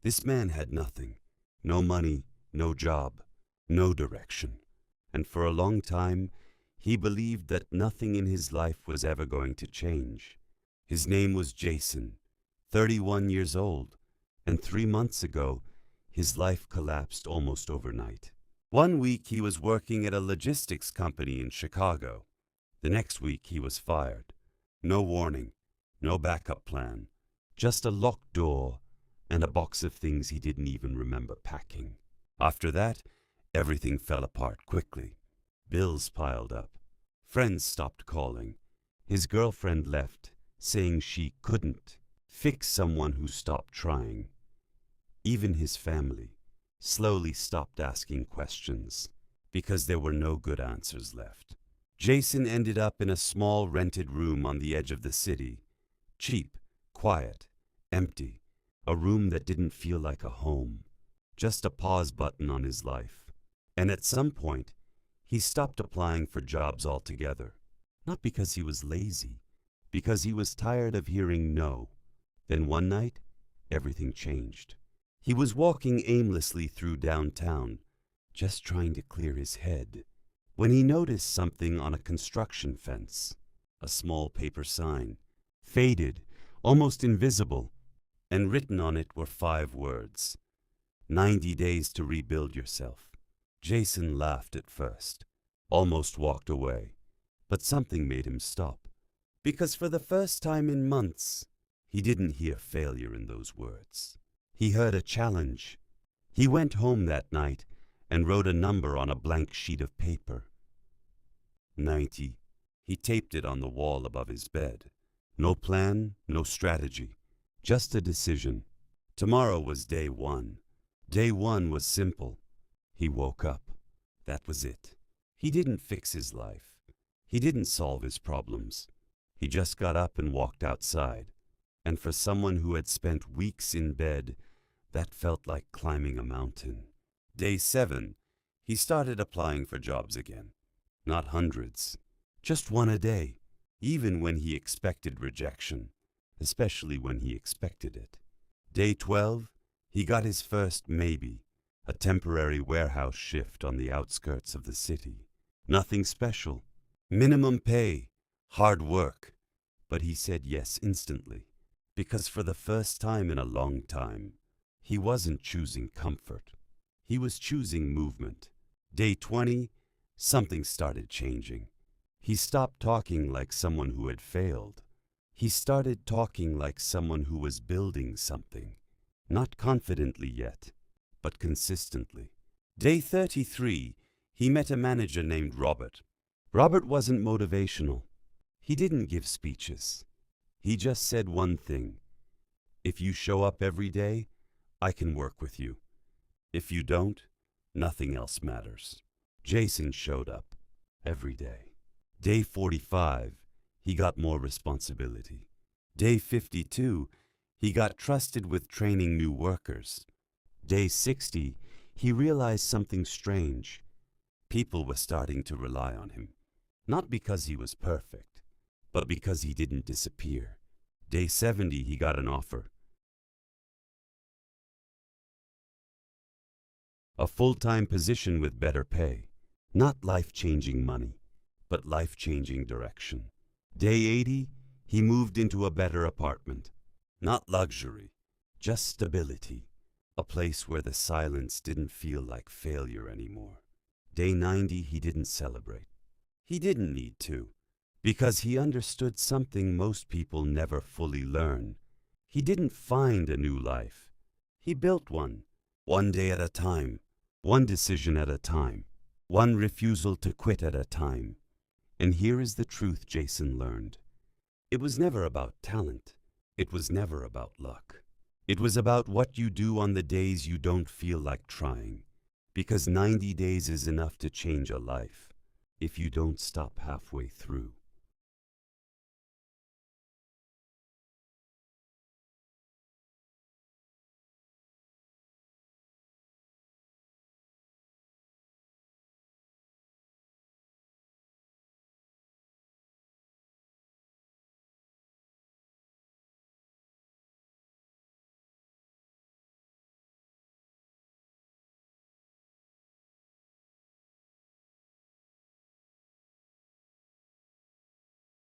This man had nothing. No money, no job, no direction. And for a long time, he believed that nothing in his life was ever going to change. His name was Jason, 31 years old, and 3 months ago, his life collapsed almost overnight. One week he was working at a logistics company in Chicago. The next week he was fired. No warning, no backup plan, just a locked door and a box of things he didn't even remember packing. After that, everything fell apart quickly. Bills piled up. Friends stopped calling. His girlfriend left, saying she couldn't fix someone who stopped trying. Even his family slowly stopped asking questions because there were no good answers left. Jason ended up in a small rented room on the edge of the city. Cheap, quiet, empty. A room that didn't feel like a home. Just a pause button on his life. And at some point, he stopped applying for jobs altogether. Not because he was lazy, because he was tired of hearing no. Then one night, everything changed. He was walking aimlessly through downtown, just trying to clear his head, when he noticed something on a construction fence. A small paper sign, faded, almost invisible, and written on it were 5 words. 90 days to rebuild yourself. Jason laughed at first, almost walked away, but something made him stop. Because for the first time in months, he didn't hear failure in those words. He heard a challenge. He went home that night and wrote a number on a blank sheet of paper. 90. He taped it on the wall above his bed. No plan, no strategy, just a decision. Tomorrow was day 1. Day 1 was simple. He woke up. That was it. He didn't fix his life. He didn't solve his problems. He just got up and walked outside. And for someone who had spent weeks in bed, that felt like climbing a mountain. Day 7, he started applying for jobs again. Not hundreds, just 1 a day, even when he expected rejection, especially when he expected it. Day 12, he got his first maybe, a temporary warehouse shift on the outskirts of the city. Nothing special, minimum pay, hard work, but he said yes instantly, because for the first time in a long time, he wasn't choosing comfort. He was choosing movement. Day 20, something started changing. He stopped talking like someone who had failed. He started talking like someone who was building something. Not confidently yet, but consistently. Day 33, he met a manager named Robert. Robert wasn't motivational. He didn't give speeches. He just said one thing. If you show up every day, I can work with you. If you don't, nothing else matters. Jason showed up every day. Day 45, he got more responsibility. Day 52, he got trusted with training new workers. Day 60, he realized something strange. People were starting to rely on him. Not because he was perfect, but because he didn't disappear. Day 70, he got an offer. A full-time position with better pay. Not life-changing money, but life-changing direction. Day 80, he moved into a better apartment. Not luxury, just stability. A place where the silence didn't feel like failure anymore. Day 90, he didn't celebrate. He didn't need to, because he understood something most people never fully learn. He didn't find a new life. He built one day at a time, one decision at a time, one refusal to quit at a time. And here is the truth Jason learned. It was never about talent. It was never about luck. It was about what you do on the days you don't feel like trying. Because 90 days is enough to change a life if you don't stop halfway through.